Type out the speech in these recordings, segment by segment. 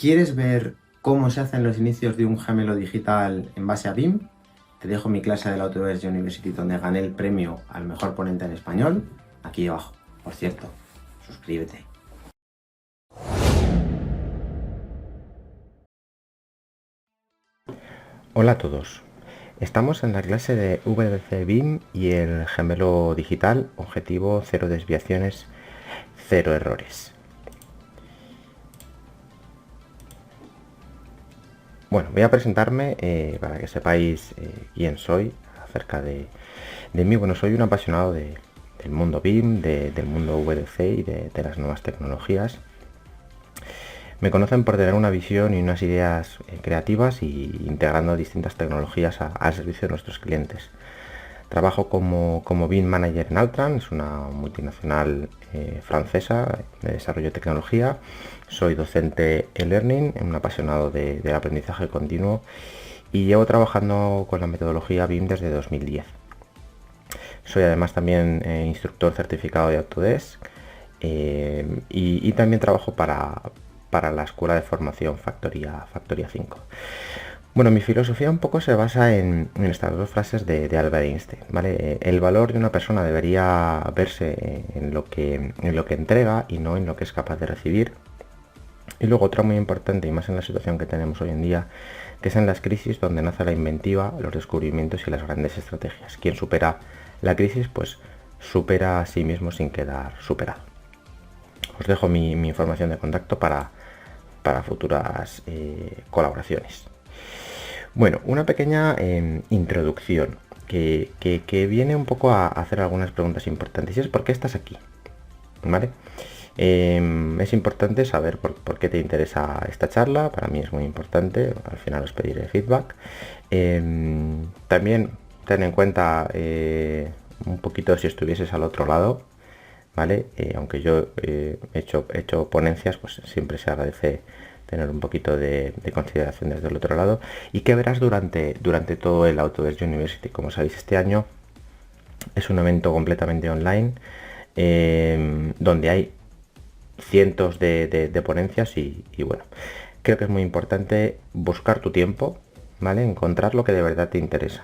¿Quieres ver cómo se hacen los inicios de un gemelo digital en base a BIM? Te dejo mi clase de la Autodesk University donde gané el premio al mejor ponente en español aquí abajo. Por cierto, suscríbete. Hola a todos, estamos en la clase de VDC BIM y el gemelo digital, objetivo 0 desviaciones, 0 errores. Bueno, voy a presentarme para que sepáis quién soy, acerca de mí. Bueno, soy un apasionado del mundo BIM, del mundo VDC y de las nuevas tecnologías. Me conocen por tener una visión y unas ideas creativas y integrando distintas tecnologías al servicio de nuestros clientes. Trabajo como BIM Manager en Altran, es una multinacional francesa de desarrollo de tecnología. Soy docente en Learning, un apasionado del aprendizaje continuo y llevo trabajando con la metodología BIM desde 2010. Soy además también instructor certificado de Autodesk y también trabajo para la escuela de formación Factoría 5. Bueno, mi filosofía un poco se basa en estas dos frases de Albert Einstein, ¿vale? El valor de una persona debería verse en lo que entrega y no en lo que es capaz de recibir. Y luego otra muy importante, y más en la situación que tenemos hoy en día, que es en las crisis donde nace la inventiva, los descubrimientos y las grandes estrategias. Quien supera la crisis, pues supera a sí mismo sin quedar superado. Os dejo mi información de contacto para futuras colaboraciones. Bueno, una pequeña introducción que viene un poco a hacer algunas preguntas importantes. Y es ¿por qué estás aquí? ¿Vale? Es importante saber por qué te interesa esta charla. Para mí es muy importante. Al final os pediré feedback. También ten en cuenta un poquito si estuvieses al otro lado. ¿Vale? Aunque yo he hecho ponencias, pues siempre se agradece tener un poquito de consideración desde el otro lado. Y que verás durante todo el Autodesk University. Como sabéis, este año es un evento completamente online donde hay cientos de ponencias y bueno, creo que es muy importante buscar tu tiempo, ¿vale? Encontrar lo que de verdad te interesa.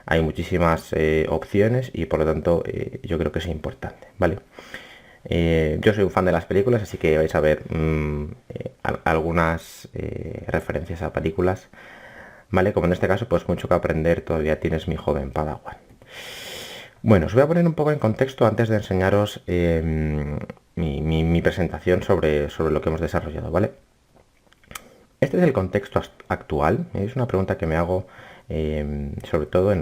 Hay muchísimas opciones y por lo tanto yo creo que es importante, ¿vale? Yo soy un fan de las películas, así que vais a ver algunas referencias a películas, ¿vale? Como en este caso, pues mucho que aprender, todavía tienes mi joven Padawan. Bueno, os voy a poner un poco en contexto antes de enseñaros mi presentación sobre lo que hemos desarrollado, ¿vale? Este es el contexto actual, es una pregunta que me hago sobre todo en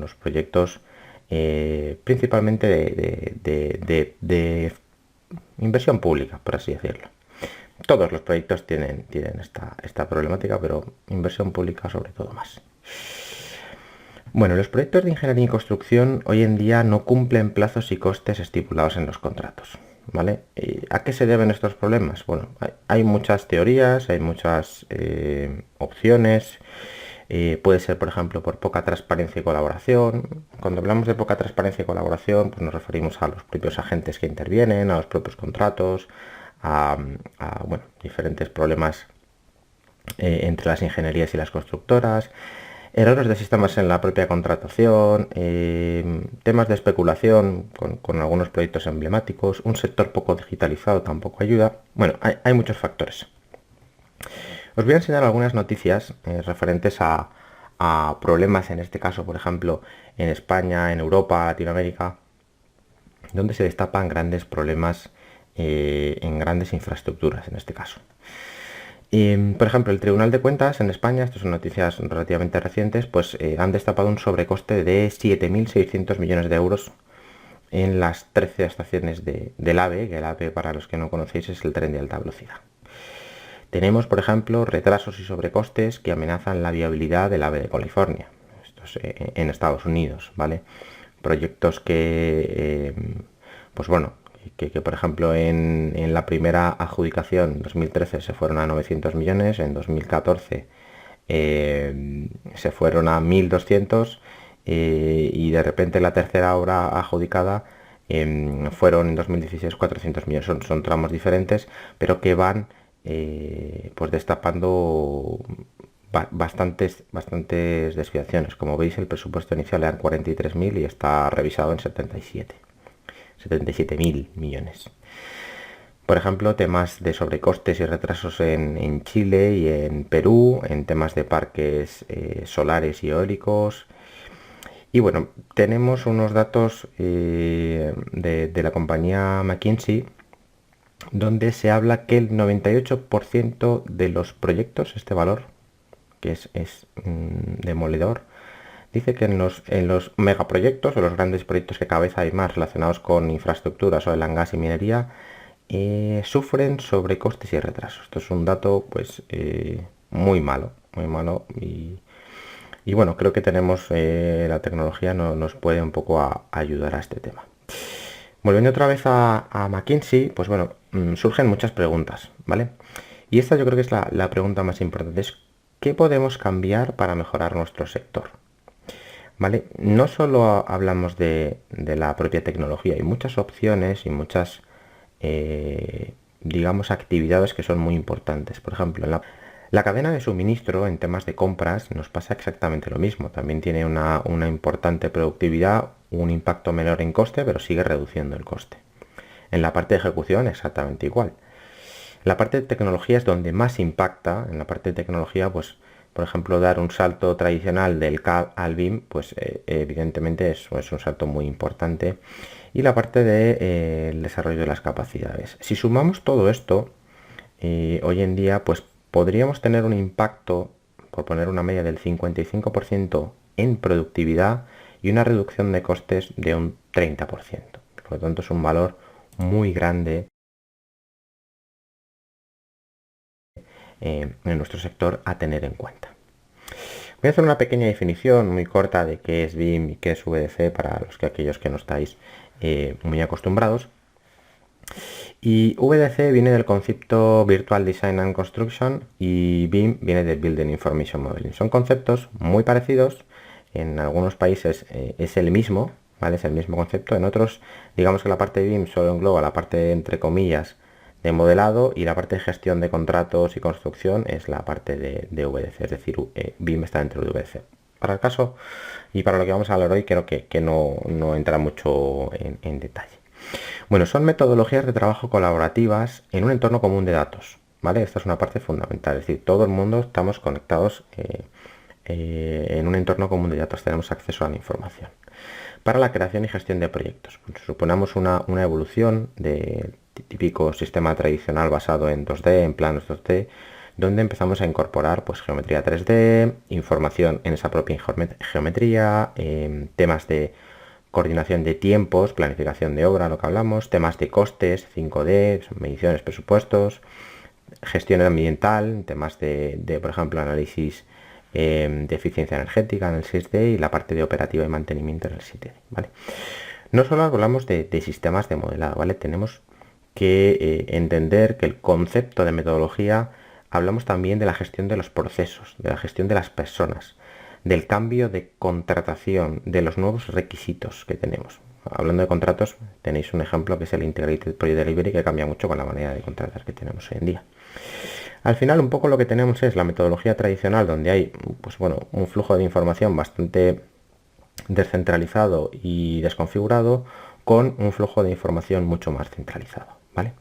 los proyectos principalmente de inversión pública, por así decirlo. Todos los proyectos tienen esta problemática, pero inversión pública sobre todo más. Bueno, los proyectos de ingeniería y construcción hoy en día no cumplen plazos y costes estipulados en los contratos, ¿vale? ¿A qué se deben estos problemas? Bueno, hay muchas teorías, hay muchas opciones. Puede ser, por ejemplo, por poca transparencia y colaboración. Cuando hablamos de poca transparencia y colaboración, pues nos referimos a los propios agentes que intervienen, a los propios contratos, bueno, diferentes problemas entre las ingenierías y las constructoras, errores de sistemas en la propia contratación, temas de especulación con algunos proyectos emblemáticos, un sector poco digitalizado tampoco ayuda. Bueno, hay muchos factores. Os voy a enseñar algunas noticias referentes a problemas, en este caso, por ejemplo, en España, en Europa, Latinoamérica, donde se destapan grandes problemas en grandes infraestructuras, en este caso. Por ejemplo, el Tribunal de Cuentas en España, estas son noticias relativamente recientes, pues han destapado un sobrecoste de 7.600 millones de euros en las 13 estaciones del AVE, que el AVE, para los que no conocéis, es el tren de alta velocidad. Tenemos, por ejemplo, retrasos y sobrecostes que amenazan la viabilidad del AVE de California. Esto es en Estados Unidos, ¿vale? Proyectos que, pues bueno, que por ejemplo en la primera adjudicación en 2013 se fueron a 900 millones, en 2014 se fueron a 1.200 y de repente la tercera obra adjudicada fueron en 2016 400 millones. Son tramos diferentes, pero que van pues destapando bastantes desviaciones. Como veis, el presupuesto inicial eran 43.000 y está revisado en 77.000 millones. Por ejemplo, temas de sobrecostes y retrasos en Chile y en Perú, en temas de parques solares y eólicos. Y bueno, tenemos unos datos de la compañía McKinsey, donde se habla que el 98% de los proyectos, este valor, que es demoledor, dice que en los megaproyectos o los grandes proyectos que cada vez hay más relacionados con infraestructuras, oil and gas y minería, sufren sobrecostes y retrasos. Esto es un dato pues muy malo y bueno, creo que tenemos la tecnología nos puede un poco ayudar a este tema. Volviendo otra vez a McKinsey, pues bueno, surgen muchas preguntas, ¿vale? Y esta yo creo que es la pregunta más importante, es ¿qué podemos cambiar para mejorar nuestro sector? ¿Vale? No solo hablamos de la propia tecnología, hay muchas opciones y muchas, digamos, actividades que son muy importantes. Por ejemplo, en la cadena de suministro en temas de compras nos pasa exactamente lo mismo. También tiene una importante productividad, un impacto menor en coste, pero sigue reduciendo el coste. En la parte de ejecución exactamente igual. La parte de tecnología es donde más impacta. En la parte de tecnología, pues, por ejemplo, dar un salto tradicional del CAD al BIM, pues evidentemente es un salto muy importante. Y la parte del desarrollo de las capacidades. Si sumamos todo esto, hoy en día, pues podríamos tener un impacto, por poner una media del 55% en productividad y una reducción de costes de un 30%. Por lo tanto, es un valor muy grande en nuestro sector a tener en cuenta. Voy a hacer una pequeña definición muy corta de qué es BIM y qué es VDC para aquellos que no estáis muy acostumbrados. Y VDC viene del concepto Virtual Design and Construction y BIM viene de Building Information Modeling. Son conceptos muy parecidos, en algunos países es el mismo, ¿vale? Es el mismo concepto, en otros digamos que la parte de BIM solo engloba la parte entre comillas de modelado y la parte de gestión de contratos y construcción es la parte de VDC, es decir, BIM está dentro de VDC. Para el caso y para lo que vamos a hablar hoy creo que no entra mucho en detalle. Bueno, son metodologías de trabajo colaborativas en un entorno común de datos, ¿vale? Esta es una parte fundamental, es decir, todo el mundo estamos conectados en un entorno común de datos, tenemos acceso a la información. Para la creación y gestión de proyectos, pues, suponemos una evolución de típico sistema tradicional basado en 2D, en planos 2D, donde empezamos a incorporar pues geometría 3D, información en esa propia geometría, temas de coordinación de tiempos, planificación de obra, lo que hablamos, temas de costes, 5D, mediciones, presupuestos, gestión ambiental, temas de por ejemplo, análisis de eficiencia energética en el 6D y la parte de operativa y mantenimiento en el 7D, ¿vale? No solo hablamos de sistemas de modelado, ¿vale? Tenemos que entender que el concepto de metodología, hablamos también de la gestión de los procesos, de la gestión de las personas, del cambio de contratación, de los nuevos requisitos que tenemos. Hablando de contratos, tenéis un ejemplo que es el Integrated Project Delivery, que cambia mucho con la manera de contratar que tenemos hoy en día. Al final, un poco lo que tenemos es la metodología tradicional, donde hay pues, bueno, un flujo de información bastante descentralizado y desconfigurado, con un flujo de información mucho más centralizado, ¿vale?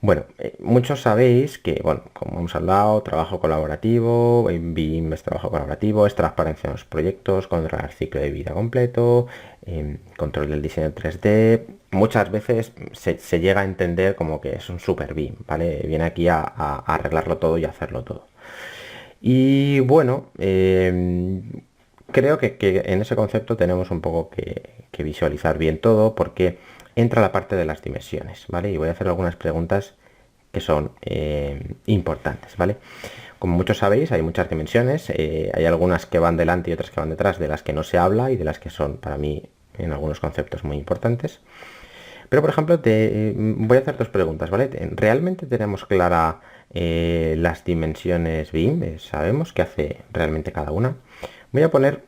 Bueno, muchos sabéis que, bueno, como hemos hablado, trabajo colaborativo, BIM es trabajo colaborativo, es transparencia en los proyectos, controlar el ciclo de vida completo, control del diseño 3D. Muchas veces se llega a entender como que es un super BIM, ¿vale? Viene aquí a arreglarlo todo y hacerlo todo. Y bueno, creo que en ese concepto tenemos un poco que visualizar bien todo, porque entra la parte de las dimensiones, ¿vale? Y voy a hacer algunas preguntas que son importantes, ¿vale? Como muchos sabéis, hay muchas dimensiones, hay algunas que van delante y otras que van detrás, de las que no se habla y de las que son, para mí, en algunos conceptos muy importantes. Pero, por ejemplo, voy a hacer dos preguntas, ¿vale? ¿Realmente tenemos clara las dimensiones BIM? ¿Sabemos qué hace realmente cada una? Voy a poner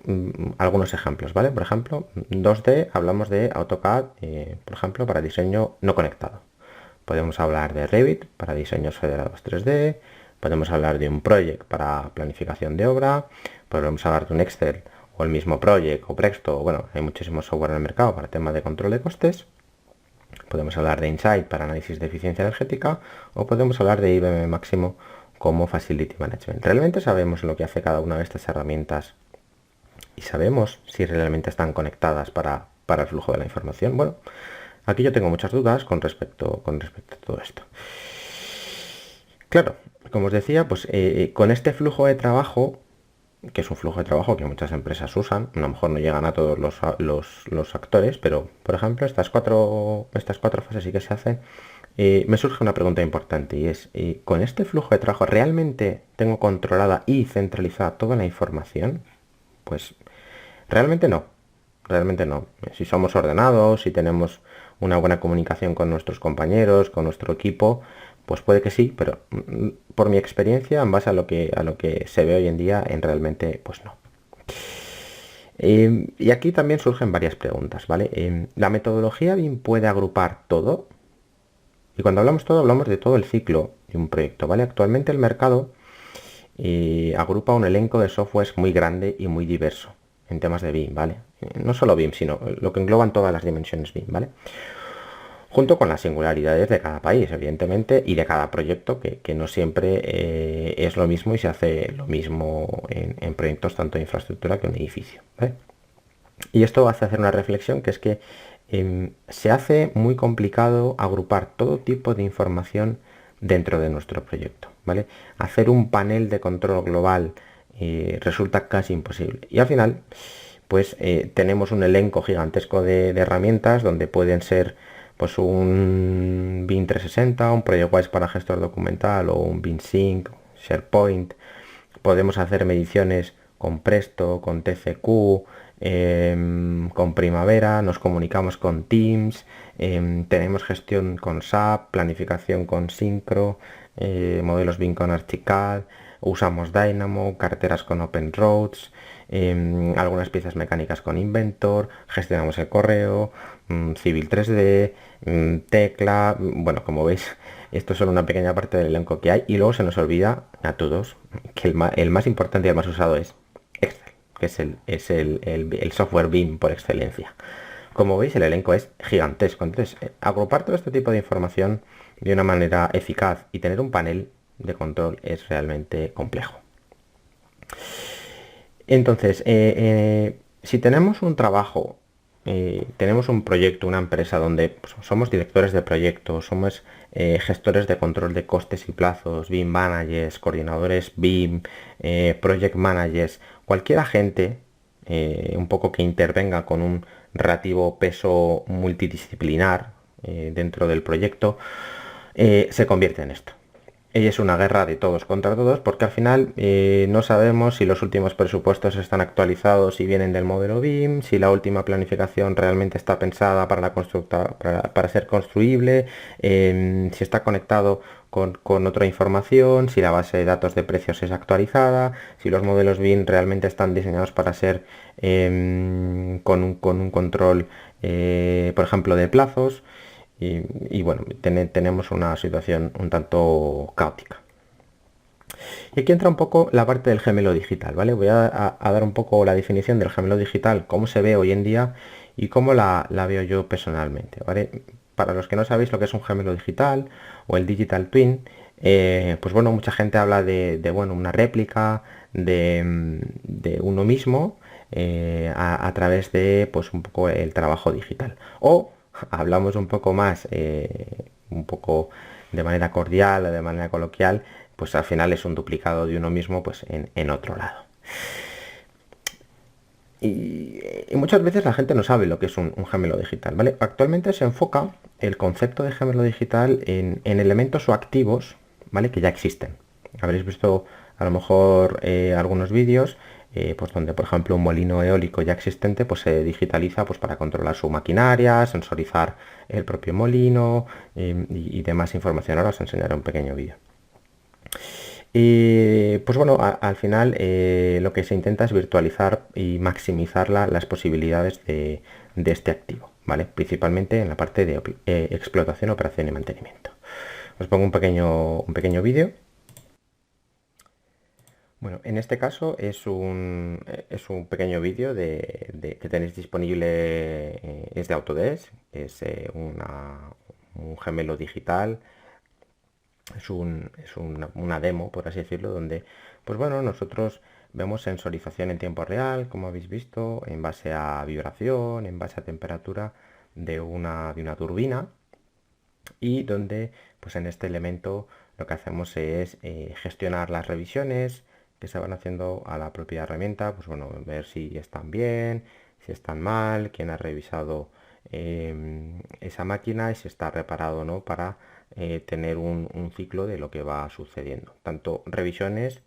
algunos ejemplos, ¿vale? Por ejemplo, 2D, hablamos de AutoCAD, por ejemplo, para diseño no conectado. podemos hablar de Revit para diseños federados 3D, podemos hablar de un project para planificación de obra, podemos hablar de un Excel o el mismo project o Presto, bueno, hay muchísimos software en el mercado para temas de control de costes. Podemos hablar de Insight para análisis de eficiencia energética o podemos hablar de IBM Máximo como Facility Management. ¿Realmente sabemos lo que hace cada una de estas herramientas y sabemos si realmente están conectadas para el flujo de la información? Bueno, aquí yo tengo muchas dudas con respecto a todo esto. Claro, como os decía, pues con este flujo de trabajo, que es un flujo de trabajo que muchas empresas usan, a lo mejor no llegan a todos los actores, pero por ejemplo estas cuatro fases sí que se hacen. Me surge una pregunta importante y es, ¿con este flujo de trabajo realmente tengo controlada y centralizada toda la información? Pues realmente no, realmente no. Si somos ordenados, si tenemos una buena comunicación con nuestros compañeros, con nuestro equipo, pues puede que sí, pero por mi experiencia, en base a lo que se ve hoy en día, realmente pues no. Y aquí también surgen varias preguntas, ¿vale? ¿La metodología BIM puede agrupar todo? Y cuando hablamos todo, hablamos de todo el ciclo de un proyecto, ¿vale? Actualmente el mercado agrupa un elenco de softwares muy grande y muy diverso en temas de BIM, ¿vale? No solo BIM, sino lo que engloban todas las dimensiones BIM, ¿vale? Junto con las singularidades de cada país, evidentemente, y de cada proyecto, que no siempre es lo mismo y se hace lo mismo en proyectos tanto de infraestructura que un edificio, ¿vale? Y esto hace hacer una reflexión, que es que se hace muy complicado agrupar todo tipo de información dentro de nuestro proyecto, ¿vale? Hacer un panel de control global resulta casi imposible. Y al final, pues tenemos un elenco gigantesco de herramientas donde pueden ser pues un BIM 360, un ProjectWise para gestor documental o un BIM Sync, SharePoint. Podemos hacer mediciones con Presto, con TCQ, con Primavera, nos comunicamos con Teams, tenemos gestión con SAP, planificación con Syncro, modelos BIM con Archicad, usamos Dynamo, carteras con OpenRoads, algunas piezas mecánicas con Inventor, gestionamos el correo, Civil 3D, Tecla, bueno, como veis, esto es solo una pequeña parte del elenco que hay y luego se nos olvida a todos que el más importante y el más usado es Excel, que es el software BIM por excelencia. Como veis, el elenco es gigantesco. Entonces, agrupar todo este tipo de información de una manera eficaz y tener un panel de control es realmente complejo. Entonces, si tenemos un trabajo, tenemos un proyecto, una empresa donde pues, somos directores de proyectos, somos gestores de control de costes y plazos, BIM managers, coordinadores BIM, project managers, cualquier agente un poco que intervenga con un relativo peso multidisciplinar dentro del proyecto, se convierte en esto. Y es una guerra de todos contra todos, porque al final no sabemos si los últimos presupuestos están actualizados y vienen del modelo BIM, si la última planificación realmente está pensada para la para ser construible, si está conectado con otra información, si la base de datos de precios es actualizada, si los modelos BIM realmente están diseñados para ser con un control, por ejemplo, de plazos. Y bueno, tenemos una situación un tanto caótica. Y aquí entra un poco la parte del gemelo digital, ¿vale? Voy a dar un poco la definición del gemelo digital, cómo se ve hoy en día y cómo la veo yo personalmente, ¿vale? Para los que no sabéis lo que es un gemelo digital o el Digital Twin, pues bueno, mucha gente habla de bueno, una réplica de uno mismo a través de pues un poco el trabajo digital. O hablamos un poco más, un poco de manera cordial o de manera coloquial, pues al final es un duplicado de uno mismo pues en otro lado. Y muchas veces la gente no sabe lo que es un gemelo digital, ¿vale? Actualmente se enfoca el concepto de gemelo digital en elementos o activos, ¿vale? Que ya existen. Habréis visto a lo mejor algunos vídeos pues donde por ejemplo un molino eólico ya existente pues se digitaliza pues para controlar su maquinaria, sensorizar el propio molino y demás información. Ahora os enseñaré un pequeño vídeo. Y pues bueno, al final lo que se intenta es virtualizar y maximizar las posibilidades de este activo, ¿vale? Principalmente en la parte de explotación, operación y mantenimiento. Os pongo un pequeño vídeo. Bueno, en este caso es un pequeño vídeo que tenéis disponible, es de Autodesk, es un gemelo digital, una demo, por así decirlo, donde, pues bueno, nosotros vemos sensorización en tiempo real, como habéis visto, en base a vibración, en base a temperatura de una turbina, y donde, pues en este elemento lo que hacemos es gestionar las revisiones que se van haciendo a la propia herramienta, pues bueno, ver si están bien, si están mal, quién ha revisado esa máquina y si está reparado o no, para tener un ciclo de lo que va sucediendo. Tanto revisiones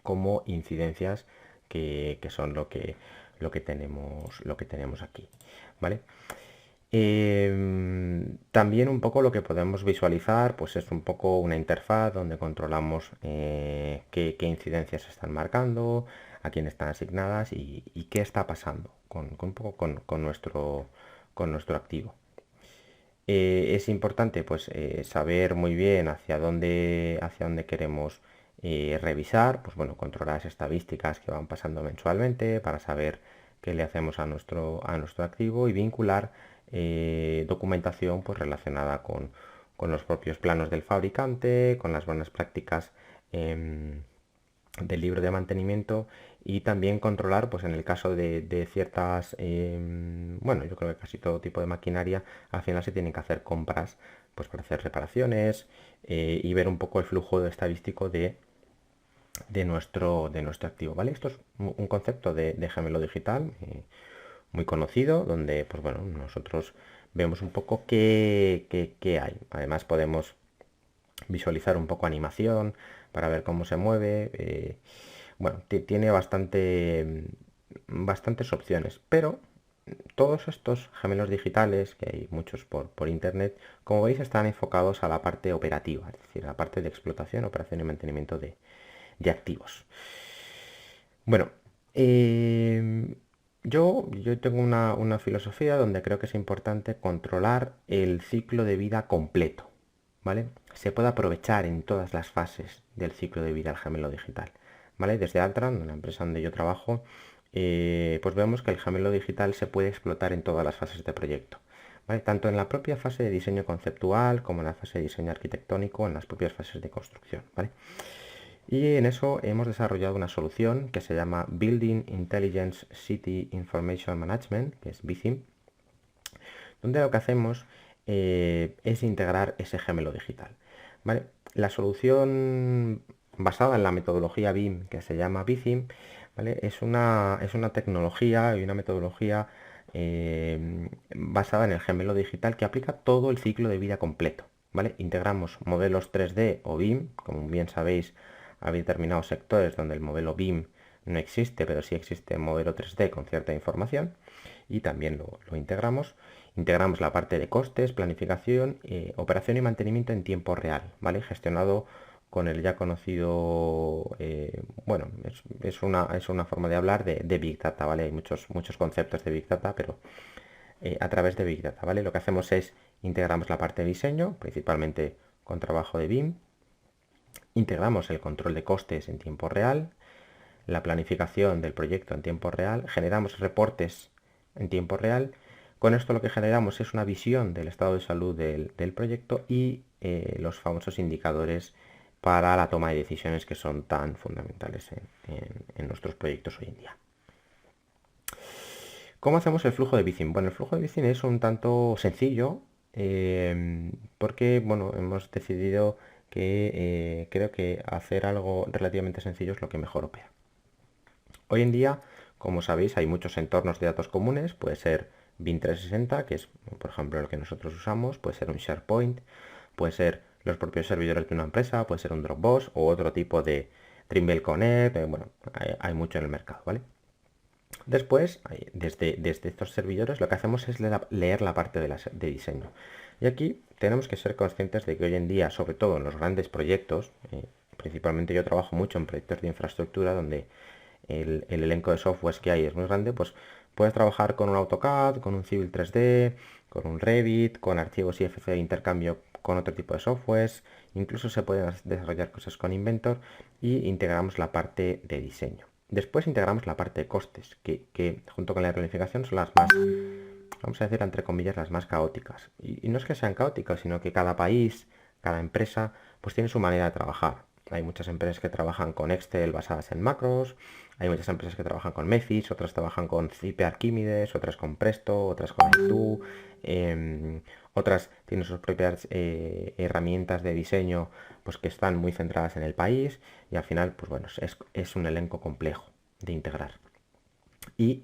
como incidencias que son lo que tenemos aquí, ¿vale? También un poco lo que podemos visualizar, pues es un poco una interfaz donde controlamos qué incidencias se están marcando, a quién están asignadas y qué está pasando un poco con nuestro activo. Es importante, pues, saber muy bien hacia dónde queremos revisar, pues bueno, controlar las estadísticas que van pasando mensualmente para saber qué le hacemos a nuestro activo, y vincular documentación, pues, relacionada con los propios planos del fabricante, con las buenas prácticas del libro de mantenimiento, y también controlar, pues en el caso de ciertas, bueno, yo creo que casi todo tipo de maquinaria, al final se tienen que hacer compras, pues para hacer reparaciones, y ver un poco el flujo estadístico de nuestro activo, ¿vale? Esto es un concepto de gemelo digital muy conocido, donde, pues bueno, nosotros vemos un poco qué hay. Además podemos visualizar un poco animación para ver cómo se mueve. Bueno, tiene bastantes opciones, pero todos estos gemelos digitales, que hay muchos por internet, como veis, están enfocados a la parte operativa, es decir, a la parte de explotación, operación y mantenimiento de activos. Bueno, yo tengo una filosofía donde creo que es importante controlar el ciclo de vida completo, ¿vale? Se puede aprovechar en todas las fases del ciclo de vida el gemelo digital, ¿vale? Desde Altran, la empresa donde yo trabajo, pues vemos que el gemelo digital se puede explotar en todas las fases de proyecto, ¿vale? Tanto en la propia fase de diseño conceptual como en la fase de diseño arquitectónico, en las propias fases de construcción, ¿vale? Y en eso hemos desarrollado una solución que se llama Building Intelligence City Information Management, que es BICIM, donde lo que hacemos es integrar ese gemelo digital, ¿vale? La solución basada en la metodología BIM, que se llama BICIM, ¿vale? Es una tecnología y una metodología basada en el gemelo digital, que aplica todo el ciclo de vida completo, ¿vale? Integramos modelos 3D o BIM, como bien sabéis, hay determinados sectores donde el modelo BIM no existe, pero sí existe el modelo 3D con cierta información, y también lo integramos. Integramos la parte de costes, planificación, operación y mantenimiento en tiempo real, ¿vale? Gestionado con el ya conocido, bueno, es una forma de hablar de Big Data, ¿vale? Hay muchos conceptos de Big Data, pero a través de Big Data, ¿vale? Lo que hacemos es integramos la parte de diseño, principalmente con trabajo de BIM, integramos el control de costes en tiempo real, la planificación del proyecto en tiempo real, generamos reportes en tiempo real. Con esto lo que generamos es una visión del estado de salud del proyecto y los famosos indicadores para la toma de decisiones, que son tan fundamentales en nuestros proyectos hoy en día. ¿Cómo hacemos el flujo de BICIM? Bueno, el flujo de BICIM es un tanto sencillo, porque, bueno, hemos decidido que creo que hacer algo relativamente sencillo es lo que mejor opera. Hoy en día, como sabéis, hay muchos entornos de datos comunes. Puede ser BIM 360, que es, por ejemplo, el que nosotros usamos, puede ser un SharePoint, puede ser los propios servidores de una empresa, puede ser un Dropbox o otro tipo de Trimble Connect, bueno, hay mucho en el mercado, ¿vale? Después, desde estos servidores, lo que hacemos es leer la parte de diseño. Y aquí tenemos que ser conscientes de que hoy en día, sobre todo en los grandes proyectos, principalmente yo trabajo mucho en proyectos de infraestructura donde el elenco de softwares que hay es muy grande, pues puedes trabajar con un AutoCAD, con un Civil 3D, con un Revit, con archivos IFC de intercambio con otro tipo de softwares, incluso se pueden desarrollar cosas con Inventor y integramos la parte de diseño. Después integramos la parte de costes, que junto con la planificación son las más, vamos a decir entre comillas, las más caóticas. Y no es que sean caóticas, sino que cada país, cada empresa, pues tiene su manera de trabajar. Hay muchas empresas que trabajan con Excel basadas en macros, hay muchas empresas que trabajan con Memphis, otras trabajan con CP Archimedes, otras con Presto, otras con i2, otras tienen sus propias herramientas de diseño pues que están muy centradas en el país y al final pues bueno, es un elenco complejo de integrar. Y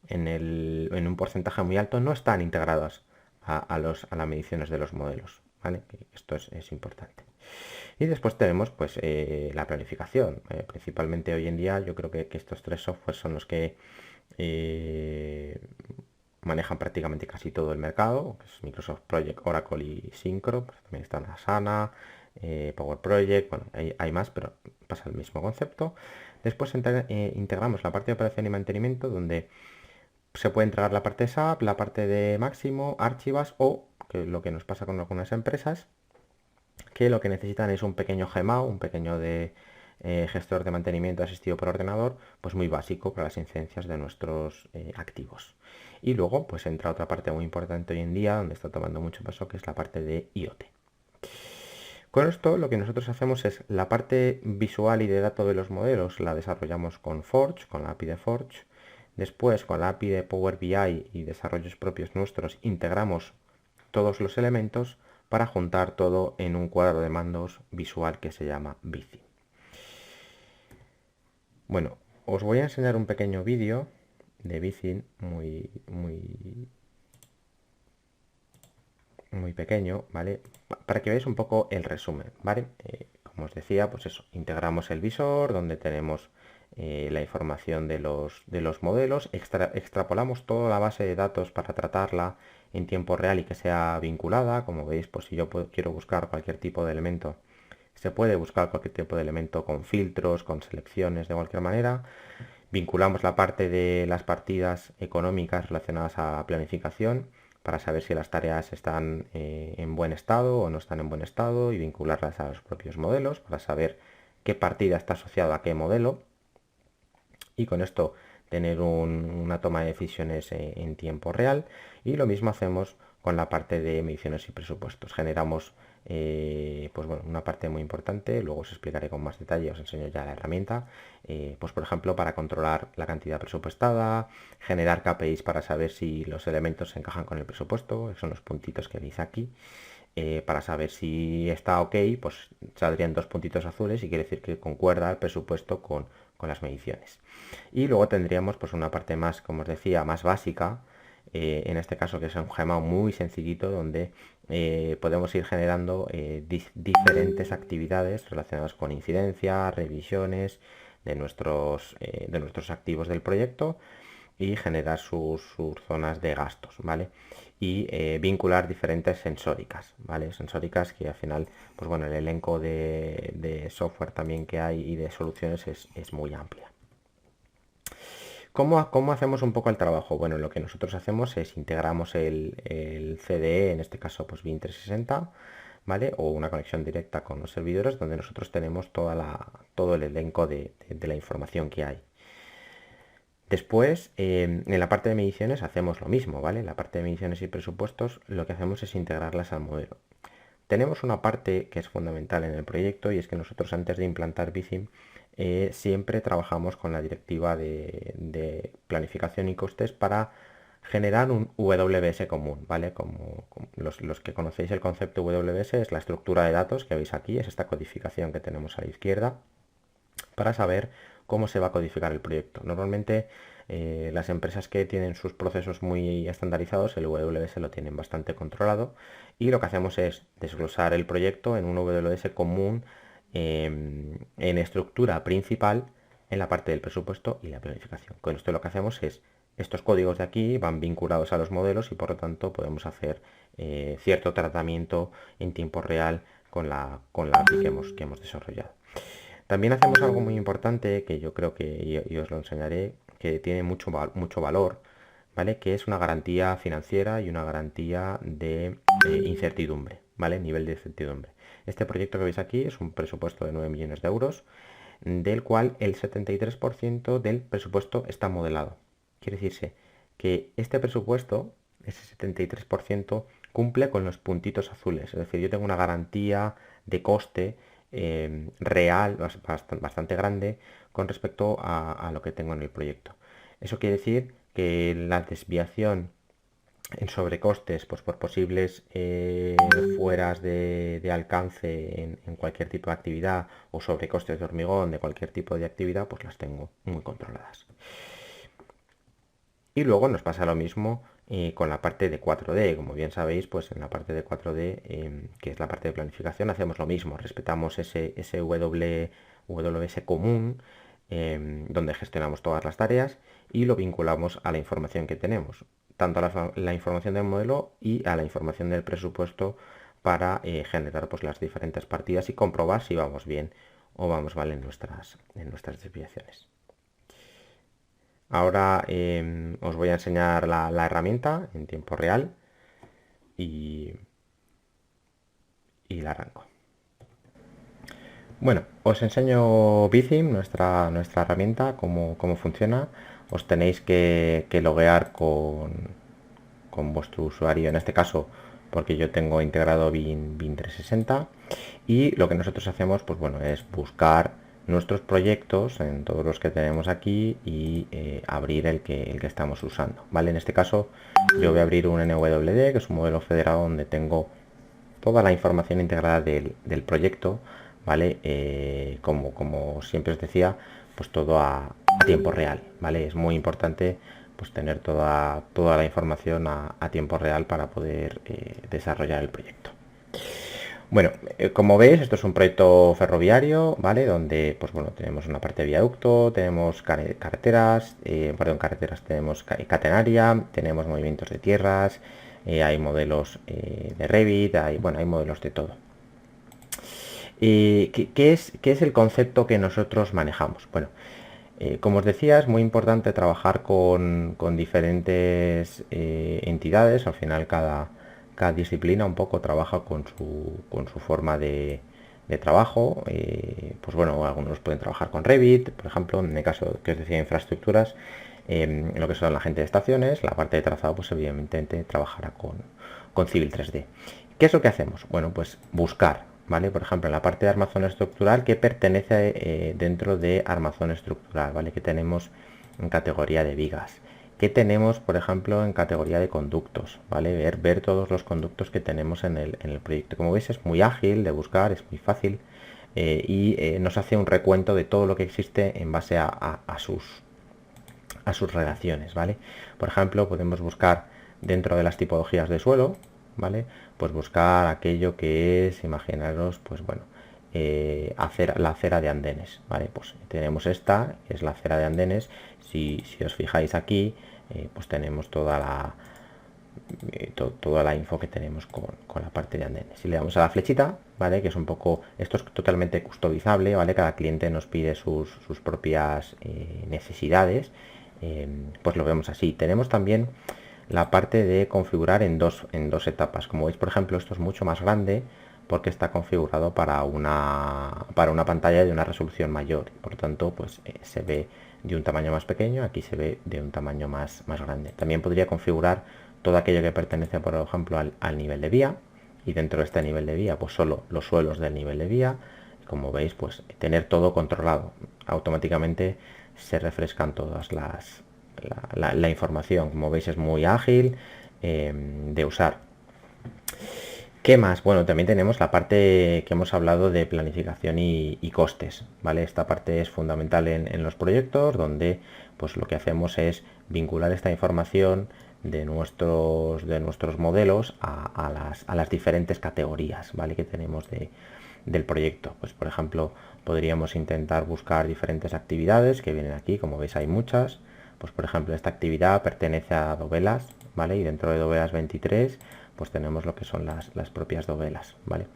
en un porcentaje muy alto no están integradas a las mediciones de los modelos, ¿vale? Esto es importante. Y después tenemos pues la planificación. Principalmente hoy en día yo creo que estos tres softwares son los que manejan prácticamente casi todo el mercado, que es Microsoft Project, Oracle y Synchro. Pues también están Asana, Power Project, bueno, hay más, pero pasa el mismo concepto. Después integramos la parte de operación y mantenimiento, donde se puede entregar la parte de SAP, la parte de Máximo, Archivas o, que lo que nos pasa con algunas empresas, que lo que necesitan es un pequeño Gmao, un pequeño gestor de mantenimiento asistido por ordenador, pues muy básico para las incidencias de nuestros activos. Y luego pues entra otra parte muy importante hoy en día, donde está tomando mucho peso, que es la parte de IoT. Con esto lo que nosotros hacemos es la parte visual y de datos de los modelos la desarrollamos con Forge, con la API de Forge. Después con la API de Power BI y desarrollos propios nuestros integramos todos los elementos para juntar todo en un cuadro de mandos visual que se llama Vici. Bueno, os voy a enseñar un pequeño vídeo de Vici muy pequeño, ¿vale? Para que veáis un poco el resumen, ¿vale? Como os decía, pues eso, integramos el visor donde tenemos la información de los modelos, extrapolamos toda la base de datos para tratarla en tiempo real y que sea vinculada. Como veis, pues si yo quiero buscar cualquier tipo de elemento, se puede buscar cualquier tipo de elemento con filtros, con selecciones de cualquier manera. Vinculamos la parte de las partidas económicas relacionadas a planificación para saber si las tareas están en buen estado o no están en buen estado y vincularlas a los propios modelos para saber qué partida está asociada a qué modelo. Y con esto tener una toma de decisiones en tiempo real. Y lo mismo hacemos con la parte de mediciones y presupuestos. Generamos pues bueno, una parte muy importante, luego os explicaré con más detalle, os enseño ya la herramienta, pues por ejemplo para controlar la cantidad presupuestada, generar KPIs para saber si los elementos se encajan con el presupuesto, esos son los puntitos que veis aquí. Para saber si está ok, pues saldrían dos puntitos azules y quiere decir que concuerda el presupuesto con las mediciones. Y luego tendríamos pues una parte más, como os decía, más básica, en este caso que es un Gmao muy sencillito, donde podemos ir generando diferentes actividades relacionadas con incidencia, revisiones de nuestros activos del proyecto y generar sus zonas de gastos, ¿vale? Y vincular diferentes sensóricas, ¿vale? Sensóricas que al final, pues bueno, el elenco de software también que hay y de soluciones es muy amplia. ¿Cómo hacemos un poco el trabajo? Bueno, lo que nosotros hacemos es integramos el CDE, en este caso pues BIM 360, ¿vale? O una conexión directa con los servidores donde nosotros tenemos todo el elenco de la información que hay. Después, en la parte de mediciones hacemos lo mismo, ¿vale? En la parte de mediciones y presupuestos lo que hacemos es integrarlas al modelo. Tenemos una parte que es fundamental en el proyecto y es que nosotros antes de implantar Bizim siempre trabajamos con la directiva de planificación y costes para generar un WBS común, ¿vale? Como los que conocéis el concepto WBS es la estructura de datos que veis aquí, es esta codificación que tenemos a la izquierda para saber cómo se va a codificar el proyecto. Normalmente las empresas que tienen sus procesos muy estandarizados, el WBS lo tienen bastante controlado y lo que hacemos es desglosar el proyecto en un WBS común en estructura principal en la parte del presupuesto y la planificación. Con esto lo que hacemos es, estos códigos de aquí van vinculados a los modelos y por lo tanto podemos hacer cierto tratamiento en tiempo real con la API que hemos desarrollado. También hacemos algo muy importante que yo creo que, y os lo enseñaré, que tiene mucho valor, ¿vale? Que es una garantía financiera y una garantía de incertidumbre, ¿vale? Nivel de incertidumbre. Este proyecto que veis aquí es un presupuesto de 9 millones de euros, del cual el 73% del presupuesto está modelado. Quiere decirse que este presupuesto, ese 73%, cumple con los puntitos azules. Es decir, yo tengo una garantía de coste real bastante grande con respecto a lo que tengo en el proyecto. Eso quiere decir que la desviación en sobrecostes, pues por posibles fueras de alcance en cualquier tipo de actividad, o sobrecostes de hormigón de cualquier tipo de actividad, pues las tengo muy controladas. Y luego nos pasa lo mismo con la parte de 4D. Como bien sabéis, pues en la parte de 4D, que es la parte de planificación, hacemos lo mismo. Respetamos ese WS común, donde gestionamos todas las tareas, y lo vinculamos a la información que tenemos, tanto a la información del modelo y a la información del presupuesto, para generar pues las diferentes partidas y comprobar si vamos bien o vamos mal en nuestras desviaciones. Ahora os voy a enseñar la herramienta en tiempo real y la arranco. Bueno, os enseño Bizim, nuestra herramienta, cómo funciona. Os tenéis que loguear con vuestro usuario, en este caso porque yo tengo integrado BIM 360, y lo que nosotros hacemos, pues bueno, es buscar nuestros proyectos en todos los que tenemos aquí y abrir el que estamos usando, ¿vale? En este caso yo voy a abrir un NWD, que es un modelo federado donde tengo toda la información integrada del proyecto, ¿vale? Como siempre os decía, pues todo a tiempo real, ¿vale? Es muy importante pues tener toda la información a tiempo real para poder desarrollar el proyecto. Bueno, como veis, esto es un proyecto ferroviario, ¿vale? Donde, pues bueno, tenemos una parte de viaducto, tenemos carreteras, carreteras, tenemos catenaria, tenemos movimientos de tierras, hay modelos de Revit, hay modelos de todo. ¿Qué es el concepto que nosotros manejamos? Bueno, como os decía, es muy importante trabajar con diferentes entidades. Al final cada disciplina un poco trabaja con su forma de trabajo. Pues bueno, algunos pueden trabajar con Revit, por ejemplo, en el caso que os decía, infraestructuras, lo que son la gente de estaciones. La parte de trazado, pues evidentemente trabajará con Civil 3D. ¿Qué es lo que hacemos? Bueno, pues buscar, ¿vale? Por ejemplo, en la parte de armazón estructural, que pertenece dentro de armazón estructural, ¿vale? Que tenemos en categoría de vigas. ¿Qué tenemos, por ejemplo, en categoría de conductos? ¿Vale? Ver todos los conductos que tenemos en el proyecto. Como veis, es muy ágil de buscar, es muy fácil, y nos hace un recuento de todo lo que existe en base a sus relaciones, ¿vale? Por ejemplo, podemos buscar dentro de las tipologías de suelo, ¿vale? Pues buscar aquello que es, imaginaros, pues bueno, la acera de andenes, ¿vale? Pues tenemos esta, que es la acera de andenes. Si os fijáis aquí, pues tenemos toda la info que tenemos con la parte de andenes. Si le damos a la flechita, ¿vale? Que es un poco, esto es totalmente customizable, ¿vale? Cada cliente nos pide sus propias necesidades, pues lo vemos así. Tenemos también la parte de configurar en dos etapas. Como veis, por ejemplo, esto es mucho más grande porque está configurado para una pantalla de una resolución mayor, por lo tanto, pues se ve de un tamaño más pequeño, aquí se ve de un tamaño más grande. También podría configurar todo aquello que pertenece, por ejemplo, al nivel de vía, y dentro de este nivel de vía, pues solo los suelos del nivel de vía. Como veis, pues tener todo controlado. Automáticamente se refrescan todas la información. Como veis, es muy ágil de usar. ¿Qué más? Bueno, también tenemos la parte que hemos hablado de planificación y costes, ¿vale? Esta parte es fundamental en los proyectos, donde pues lo que hacemos es vincular esta información de nuestros modelos a las diferentes categorías, ¿vale? Que tenemos del proyecto. Pues por ejemplo, podríamos intentar buscar diferentes actividades que vienen aquí. Como veis, hay muchas. Pues por ejemplo, esta actividad pertenece a dovelas, ¿vale? Y dentro de dovelas 23, pues tenemos lo que son las propias dovelas, ¿vale?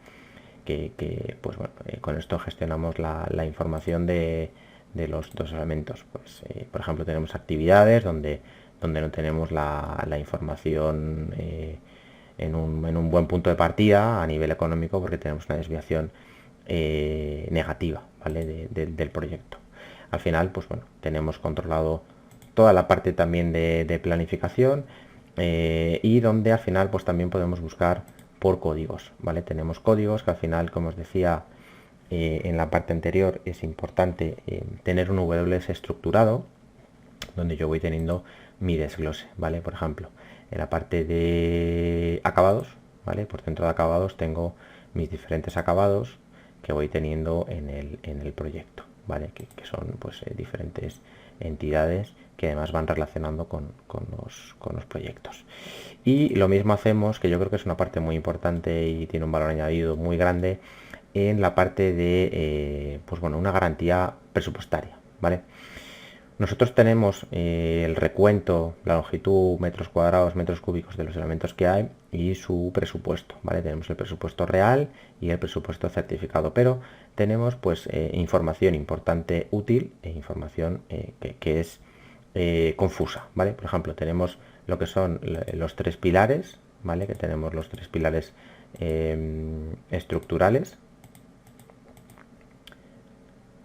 Que pues bueno, con esto gestionamos la información de los dos elementos. Pues por ejemplo, tenemos actividades donde no tenemos la información en un buen punto de partida a nivel económico, porque tenemos una desviación negativa, ¿vale? Del proyecto. Al final, pues bueno, tenemos controlado toda la parte también de planificación, y donde al final pues también podemos buscar por códigos, ¿vale? Tenemos códigos que al final, como os decía en la parte anterior, es importante tener un WS estructurado, donde yo voy teniendo mi desglose, ¿vale? Por ejemplo, en la parte de acabados, ¿vale? Por dentro de acabados tengo mis diferentes acabados que voy teniendo en el proyecto, ¿vale? Que son pues diferentes entidades que además van relacionando con los proyectos. Y lo mismo hacemos, que yo creo que es una parte muy importante y tiene un valor añadido muy grande, en la parte de pues bueno, una garantía presupuestaria, ¿vale? Nosotros tenemos el recuento, la longitud, metros cuadrados, metros cúbicos de los elementos que hay y su presupuesto, ¿vale? Tenemos el presupuesto real y el presupuesto certificado, pero tenemos pues información importante útil e información que es confusa, ¿vale? Por ejemplo, tenemos lo que son los tres pilares, ¿vale? Que tenemos los tres pilares estructurales,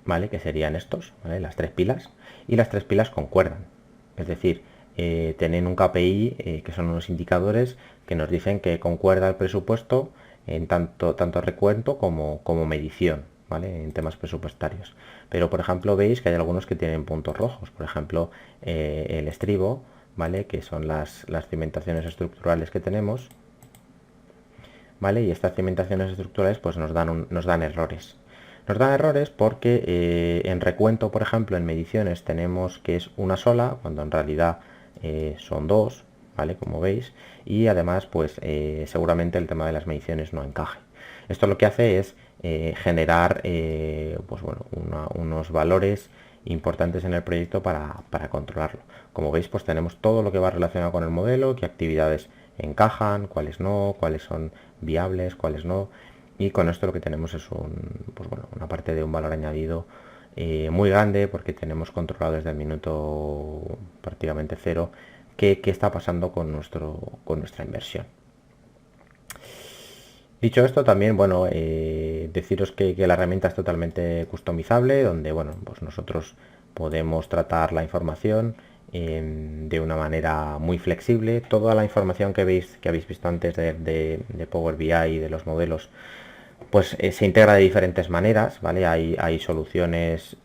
¿vale? Que serían estos, ¿vale? Las tres pilas, y las tres pilas concuerdan. Es decir, tienen un KPI, que son unos indicadores que nos dicen que concuerda el presupuesto en tanto recuento como medición, ¿vale? En temas presupuestarios. Pero, por ejemplo, veis que hay algunos que tienen puntos rojos. Por ejemplo, el estribo, ¿vale? Que son las cimentaciones estructurales que tenemos, ¿vale? Y estas cimentaciones estructurales pues nos dan errores. Nos dan errores porque en recuento, por ejemplo, en mediciones tenemos que es una sola, cuando en realidad son dos, ¿vale? Como veis, y además pues seguramente el tema de las mediciones no encaje. Esto lo que hace es generar pues bueno, unos valores importantes en el proyecto para controlarlo. Como veis, pues tenemos todo lo que va relacionado con el modelo, qué actividades encajan, cuáles no, cuáles son viables, cuáles no, y con esto lo que tenemos es pues bueno, una parte de un valor añadido muy grande, porque tenemos controlado desde el minuto prácticamente cero qué está pasando con nuestra inversión. Dicho esto, también, bueno, deciros que la herramienta es totalmente customizable, donde, bueno, pues nosotros podemos tratar la información de una manera muy flexible. Toda la información que habéis visto antes de Power BI y de los modelos, pues se integra de diferentes maneras, ¿vale? Hay soluciones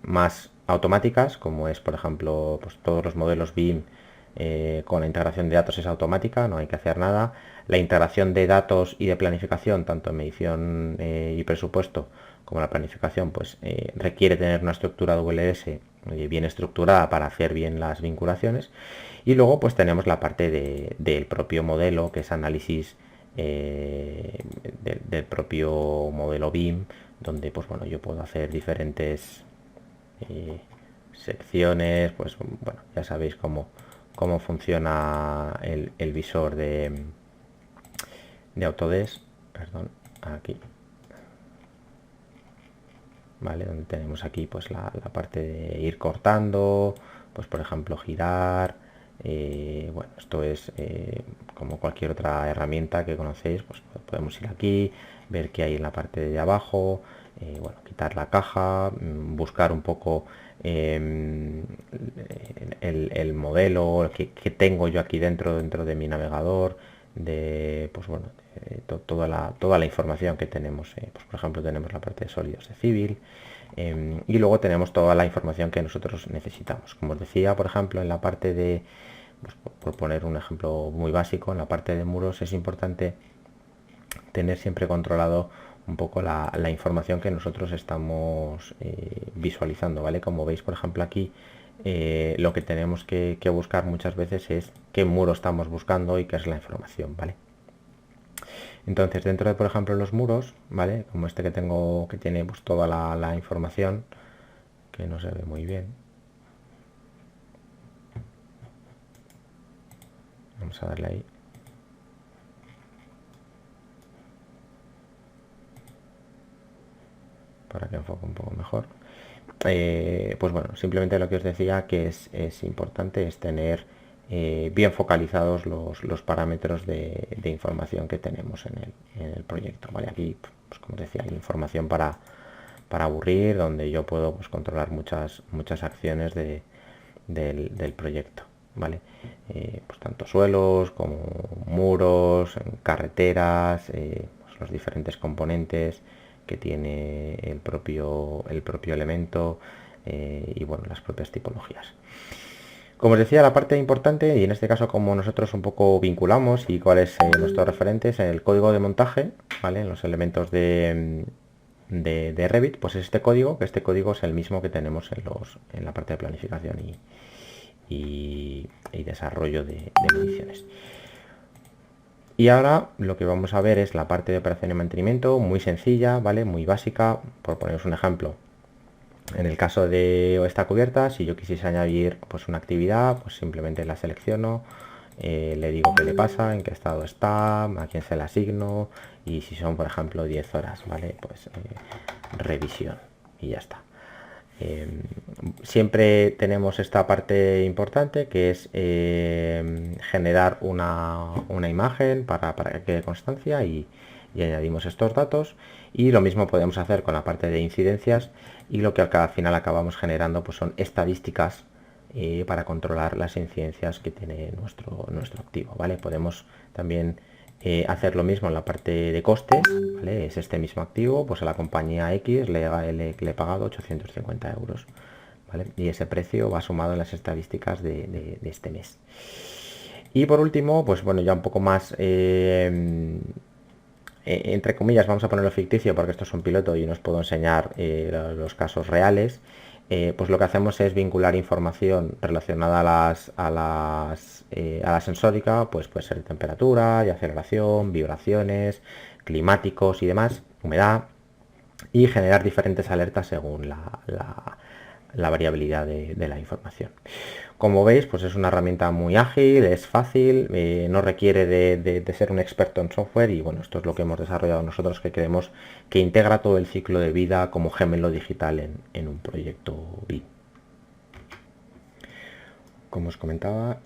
más automáticas, como es, por ejemplo, pues todos los modelos BIM con la integración de datos es automática, no hay que hacer nada. La integración de datos y de planificación, tanto en medición y presupuesto como la planificación, pues requiere tener una estructura WS bien estructurada para hacer bien las vinculaciones. Y luego pues tenemos la parte del propio modelo, que es análisis del propio modelo BIM, donde pues bueno, yo puedo hacer diferentes secciones, pues bueno, ya sabéis cómo funciona el visor de Autodesk, perdón, aquí, vale, donde tenemos aquí pues la parte de ir cortando, pues por ejemplo girar, bueno, esto es como cualquier otra herramienta que conocéis, pues podemos ir aquí, ver qué hay en la parte de abajo, bueno, quitar la caja, buscar un poco el modelo que tengo yo aquí dentro de mi navegador, pues bueno, toda la información que tenemos, pues por ejemplo tenemos la parte de sólidos de civil, y luego tenemos toda la información que nosotros necesitamos. Como os decía, por ejemplo, en la parte de, pues por poner un ejemplo muy básico, en la parte de muros es importante tener siempre controlado un poco la información que nosotros estamos visualizando, ¿vale? Como veis, por ejemplo, aquí lo que tenemos que buscar muchas veces es qué muro estamos buscando y qué es la información, ¿vale? Entonces, dentro de, por ejemplo, los muros, ¿vale? Como este que tengo, que tiene pues toda la información, que no se ve muy bien. Vamos a darle ahí. Para que enfoque un poco mejor. Pues bueno, simplemente lo que os decía que es importante es tener bien focalizados los parámetros de información que tenemos en el proyecto, ¿vale? Aquí, pues como decía, hay información para aburrir, donde yo puedo pues, controlar muchas acciones del proyecto, ¿vale? Pues tanto suelos como muros, carreteras, pues los diferentes componentes que tiene el propio elemento, y bueno, las propias tipologías. Como os decía, la parte importante, y en este caso como nosotros un poco vinculamos y cuál es nuestro referente, es el código de montaje, ¿vale? En los elementos de Revit, pues es este código, que este código es el mismo que tenemos en la parte de planificación y desarrollo de mediciones. Y ahora lo que vamos a ver es la parte de operación y mantenimiento, muy sencilla, ¿vale? Muy básica. Por poneros un ejemplo, en el caso de esta cubierta, si yo quisiese añadir pues una actividad, pues simplemente la selecciono, le digo qué le pasa, en qué estado está, a quién se la asigno, y si son por ejemplo 10 horas, ¿vale? Pues revisión y ya está. Siempre tenemos esta parte importante que es generar una imagen para que quede constancia y añadimos estos datos, y lo mismo podemos hacer con la parte de incidencias, y lo que al final acabamos generando pues son estadísticas para controlar las incidencias que tiene nuestro activo, ¿vale? Podemos también hacer lo mismo en la parte de costes, ¿vale? Es este mismo activo, pues a la compañía X le he pagado 850 euros, ¿vale? Y ese precio va sumado en las estadísticas de este mes. Y por último, pues bueno, ya un poco más entre comillas, vamos a ponerlo ficticio porque esto es un piloto y no os puedo enseñar los casos reales. Pues lo que hacemos es vincular información relacionada a la sensórica, pues puede ser temperatura y aceleración, vibraciones, climáticos y demás, humedad, y generar diferentes alertas según la variabilidad de la información. Como veis, pues es una herramienta muy ágil, es fácil, no requiere de ser un experto en software, y bueno, esto es lo que hemos desarrollado nosotros, que creemos que integra todo el ciclo de vida como gemelo digital en un proyecto BIM. Como os comentaba,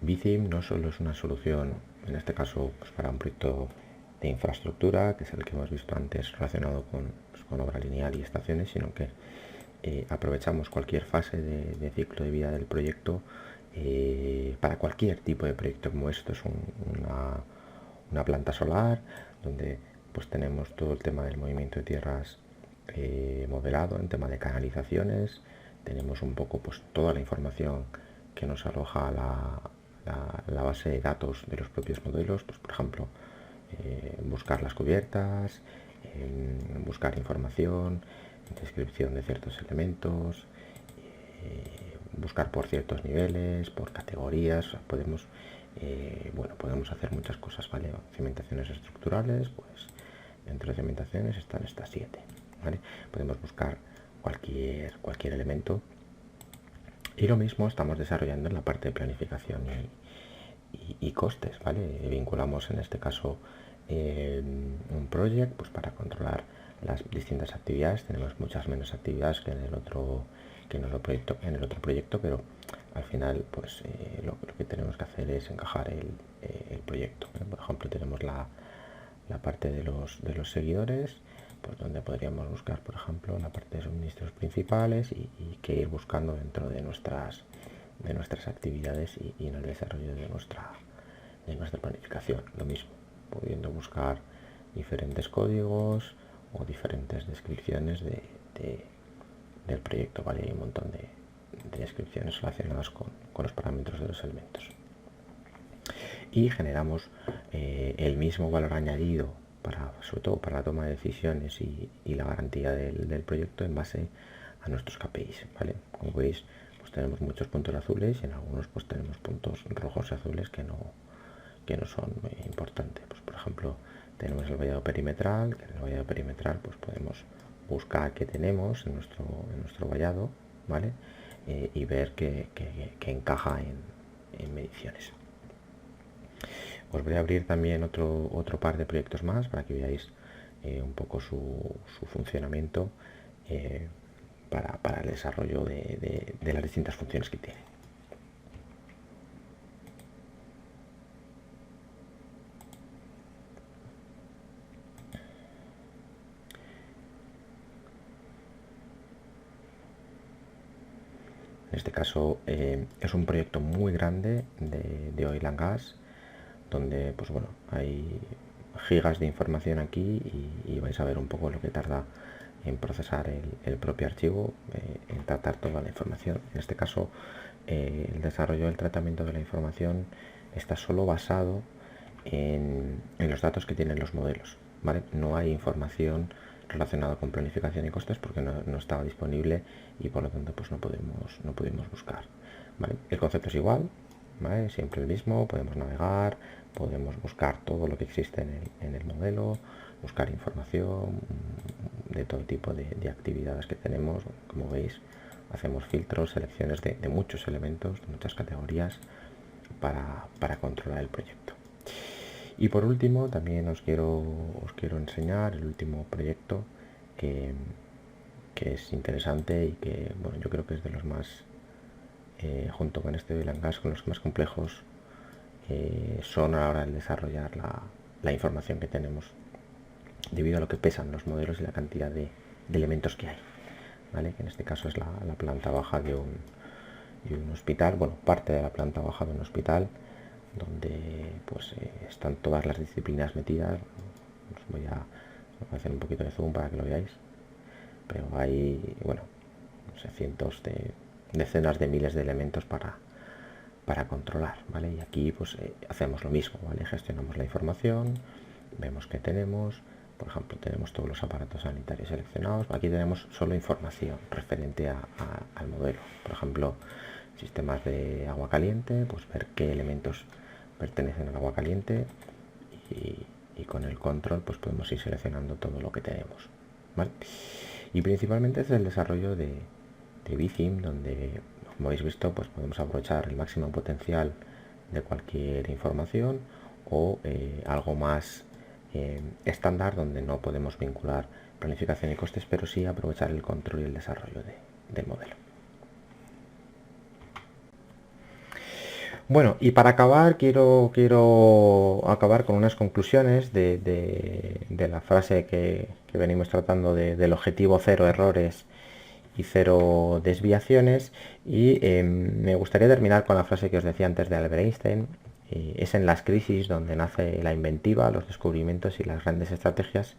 BIM no solo es una solución, en este caso pues para un proyecto de infraestructura, que es el que hemos visto antes relacionado con obra lineal y estaciones, sino que aprovechamos cualquier fase de ciclo de vida del proyecto para cualquier tipo de proyecto, como esto es una planta solar, donde pues tenemos todo el tema del movimiento de tierras modelado en tema de canalizaciones. Tenemos un poco pues toda la información que nos arroja la base de datos de los propios modelos, pues por ejemplo buscar las cubiertas, buscar información, descripción de ciertos elementos, buscar por ciertos niveles, por categorías. O sea, podemos hacer muchas cosas, ¿vale? Cimentaciones estructurales, pues dentro de cimentaciones están estas 7, ¿vale? Podemos buscar cualquier elemento, y lo mismo estamos desarrollando en la parte de planificación y costes, ¿vale? Vinculamos en este caso un project pues para controlar las distintas actividades. Tenemos muchas menos actividades que en el otro proyecto, pero al final pues lo que tenemos que hacer es encajar el proyecto. Por ejemplo, tenemos la parte de los seguidores, pues donde podríamos buscar, por ejemplo, la parte de suministros principales y que ir buscando dentro de nuestras actividades y en el desarrollo de nuestra planificación. Lo mismo, pudiendo buscar diferentes códigos o diferentes descripciones del proyecto, ¿vale? Hay un montón de descripciones relacionadas con los parámetros de los elementos. Y generamos el mismo valor añadido sobre todo para la toma de decisiones y la garantía del proyecto en base a nuestros KPIs, ¿vale? Como veis, pues tenemos muchos puntos azules y en algunos pues tenemos puntos rojos y azules que no son importantes. Pues por ejemplo, tenemos el vallado perimetral, que en el vallado perimetral pues podemos buscar qué tenemos en nuestro vallado, ¿vale? Y ver que encaja en mediciones. Os voy a abrir también otro par de proyectos más para que veáis un poco su funcionamiento para el desarrollo de las distintas funciones que tiene. En este caso es un proyecto muy grande de oil and gas, donde pues bueno, hay gigas de información aquí y vais a ver un poco lo que tarda en procesar el propio archivo, en tratar toda la información. En este caso, el desarrollo del tratamiento de la información está solo basado en los datos que tienen los modelos, ¿vale? No hay información relacionada con planificación y costes porque no estaba disponible y por lo tanto pues no pudimos buscar, ¿vale? El concepto es igual, ¿vale? Siempre el mismo, podemos navegar, podemos buscar todo lo que existe en el modelo, buscar información de todo tipo de actividades que tenemos. Como veis, hacemos filtros, selecciones de muchos elementos, de muchas categorías para controlar el proyecto. Y por último, también os quiero enseñar el último proyecto que es interesante y que, bueno, yo creo que es de los más, junto con este oil and gas, con los más complejos son a la hora de desarrollar la información que tenemos, debido a lo que pesan los modelos y la cantidad de elementos que hay, ¿vale? Que en este caso es la planta baja de un hospital, bueno, parte de la planta baja de un hospital, donde pues están todas las disciplinas metidas. Os voy a hacer un poquito de zoom para que lo veáis, pero hay, bueno, no sé, cientos de decenas de miles de elementos para controlar, ¿vale? Y aquí pues hacemos lo mismo, ¿vale? Gestionamos la información, vemos que tenemos, por ejemplo, tenemos todos los aparatos sanitarios seleccionados. Aquí tenemos solo información referente al modelo, por ejemplo, sistemas de agua caliente, pues ver qué elementos pertenecen al agua caliente y con el control pues podemos ir seleccionando todo lo que tenemos, ¿vale? Y principalmente es el desarrollo de BIM, donde, como habéis visto, pues podemos aprovechar el máximo potencial de cualquier información o algo más estándar, donde no podemos vincular planificación y costes, pero sí aprovechar el control y el desarrollo del modelo. Bueno, y para acabar quiero acabar con unas conclusiones de la frase que venimos tratando del objetivo 0 errores y 0 desviaciones, y me gustaría terminar con la frase que os decía antes de Albert Einstein. Es en las crisis donde nace la inventiva, los descubrimientos y las grandes estrategias,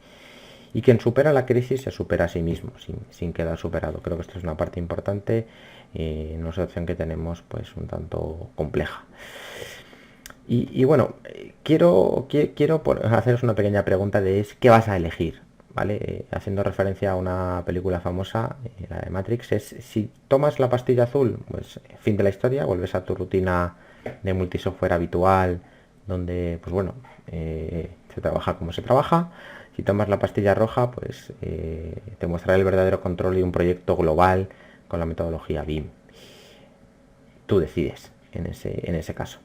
y quien supera la crisis se supera a sí mismo, sin quedar superado. Creo que esto es una parte importante en una situación que tenemos pues un tanto compleja. Y bueno, quiero haceros una pequeña pregunta de ¿qué vas a elegir? ¿Vale? Haciendo referencia a una película famosa, la de Matrix, es si tomas la pastilla azul, pues fin de la historia, vuelves a tu rutina de multisoftware habitual, donde pues bueno, se trabaja como se trabaja. Si tomas la pastilla roja, pues te mostrará el verdadero control y un proyecto global con la metodología BIM. Tú decides en ese caso.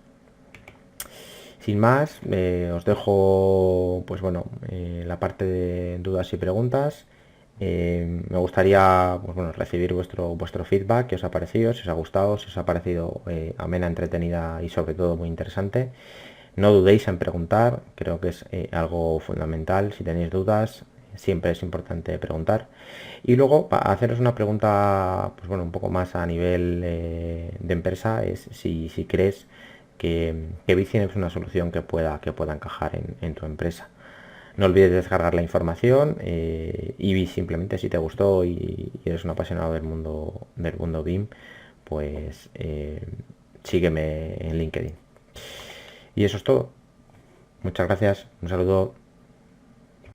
Sin más, os dejo pues bueno, la parte de dudas y preguntas. Me gustaría pues bueno, recibir vuestro feedback, qué os ha parecido, si os ha gustado, si os ha parecido amena, entretenida y sobre todo muy interesante. No dudéis en preguntar, creo que es algo fundamental. Si tenéis dudas, siempre es importante preguntar. Y luego, para haceros una pregunta, pues bueno, un poco más a nivel de empresa, es si crees que BIM es una solución que pueda encajar en tu empresa. No olvides descargar la información y simplemente si te gustó y eres un apasionado del mundo BIM, pues sígueme en LinkedIn. Y eso es todo. Muchas gracias, un saludo.